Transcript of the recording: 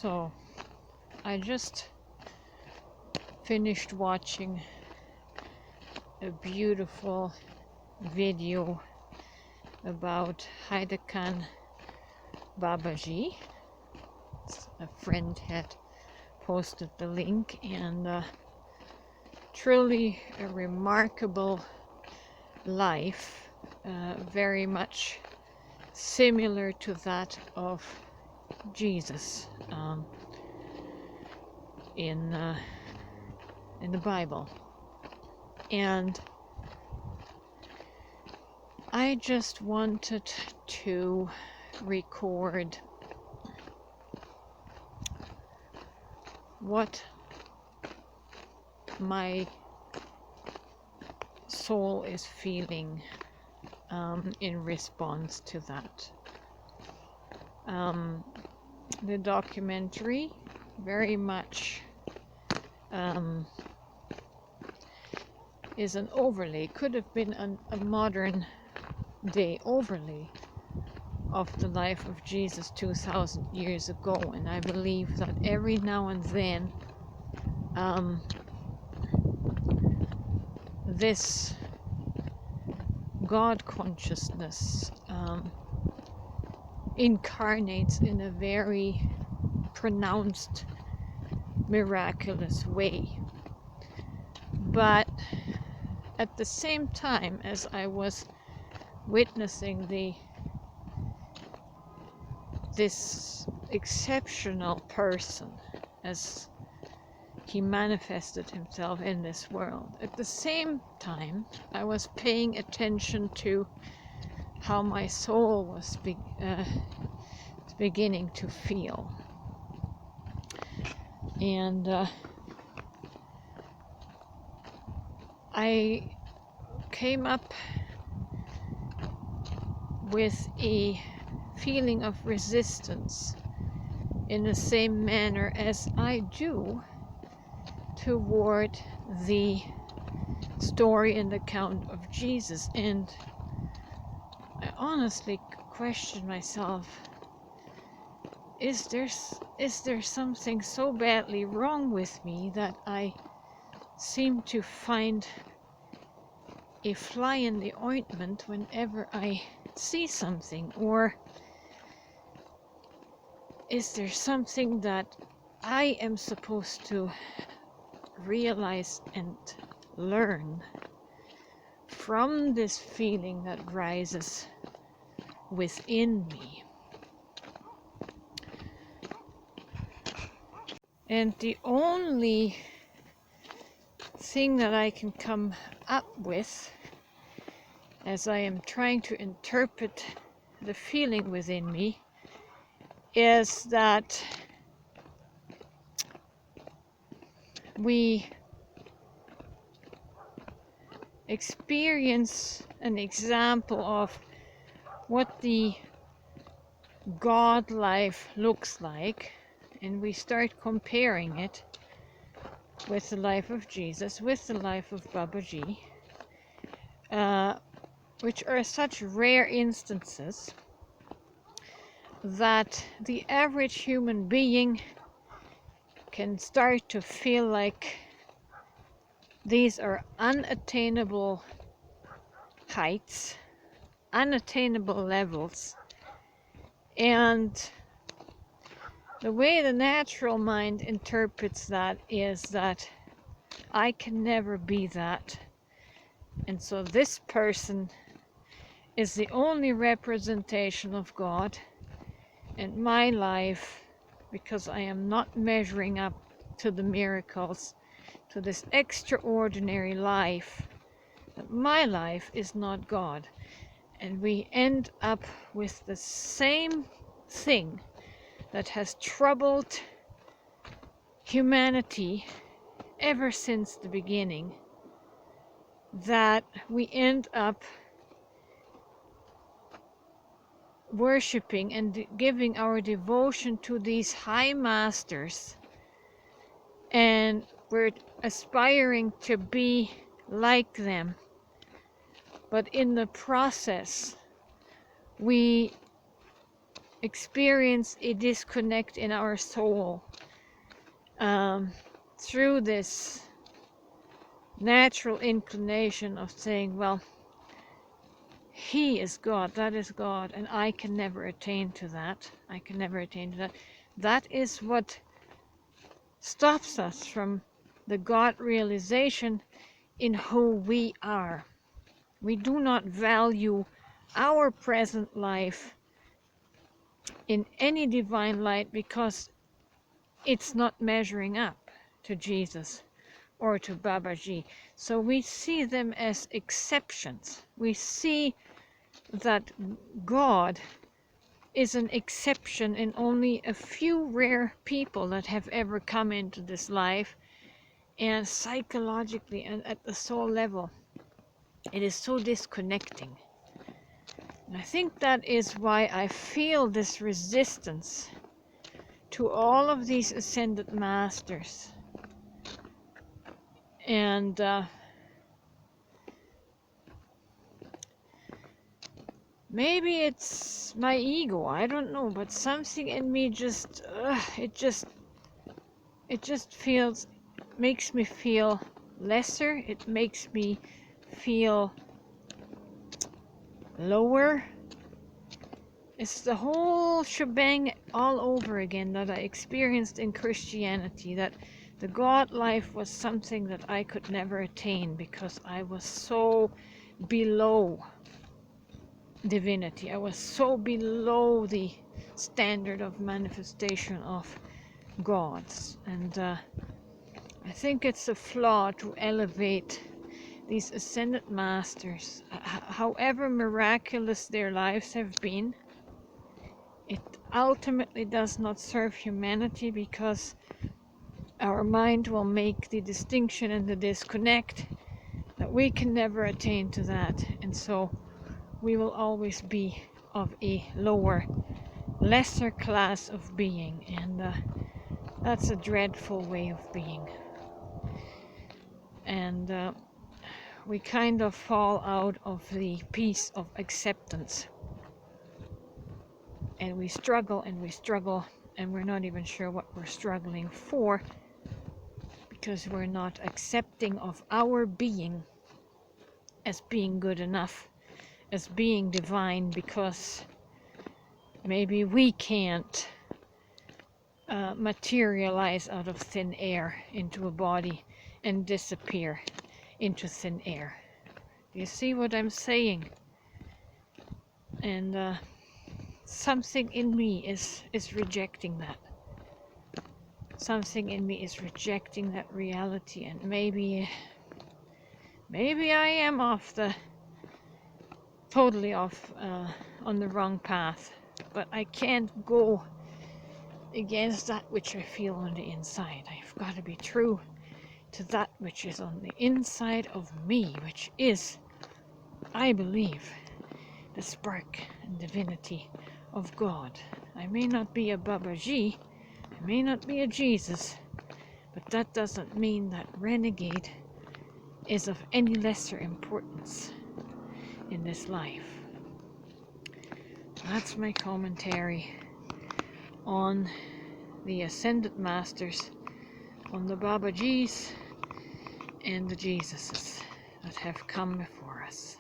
So I just finished watching a beautiful video about Haidekan Babaji. A friend had posted the link, and truly a remarkable life, very much similar to that of Jesus in the Bible. And I just wanted to record what my soul is feeling in response to that. The documentary very much is an overlay, could have been a modern day overlay of the life of Jesus 2,000 years ago. And I believe that every now and then this God consciousness incarnates in a very pronounced, miraculous way. But at the same time, as I was witnessing this exceptional person as he manifested himself in this world, at the same time I was paying attention to how my soul was beginning to feel. And I came up with a feeling of resistance in the same manner as I do toward the story and account of Jesus. And I honestly question myself, is there something so badly wrong with me that I seem to find a fly in the ointment whenever I see something? Or is there something that I am supposed to realize and learn from this feeling that rises within me? And the only thing that I can come up with, as I am trying to interpret the feeling within me, is that we experience an example of what the God life looks like, and we start comparing it with the life of Jesus, with the life of Babaji, which are such rare instances that the average human being can start to feel like these are unattainable heights, unattainable levels. And the way the natural mind interprets that is that I can never be that. And so this person is the only representation of God, and my life, because I am not measuring up to the miracles, to this extraordinary life, that my life is not God. And we end up with the same thing that has troubled humanity ever since the beginning, that we end up worshipping and giving our devotion to these high masters, and we're aspiring to be like them, but in the process we experience a disconnect in our soul through this natural inclination of saying, well, He is God, that is God, and I can never attain to that. I can never attain to that. That is what stops us from the God realization in who we are. We do not value our present life in any divine light because it's not measuring up to Jesus or to Babaji. So we see them as exceptions. We see that God is an exception in only a few rare people that have ever come into this life, and psychologically and at the soul level it is so disconnecting. And I think that is why I feel this resistance to all of these ascended masters. And maybe it's my ego, I don't know, but something in me just it just makes me feel lesser. It makes me feel lower. It's the whole shebang all over again that I experienced in Christianity, that the God life was something that I could never attain because I was so below divinity. I was so below the standard of manifestation of gods. And I think it's a flaw to elevate these ascended masters, however miraculous their lives have been. It ultimately does not serve humanity because our mind will make the distinction and the disconnect that we can never attain to that, and so we will always be of a lower, lesser class of being, and that's a dreadful way of being. And we kind of fall out of the peace of acceptance, and we struggle and we struggle, and we're not even sure what we're struggling for because we're not accepting of our being as being good enough, as being divine, because maybe we can't materialize out of thin air into a body and disappear into thin air. Do you see what I'm saying? And something in me is rejecting that. Something in me is rejecting that reality, and maybe I am totally off on the wrong path, but I can't go against that which I feel on the inside. I've got to be true to that which is on the inside of me, which is, I believe, the spark and divinity of God. I may not be a Babaji, I may not be a Jesus, but that doesn't mean that renegade is of any lesser importance in this life. That's my commentary on the Ascended Masters, on the Babajis and the Jesuses that have come before us.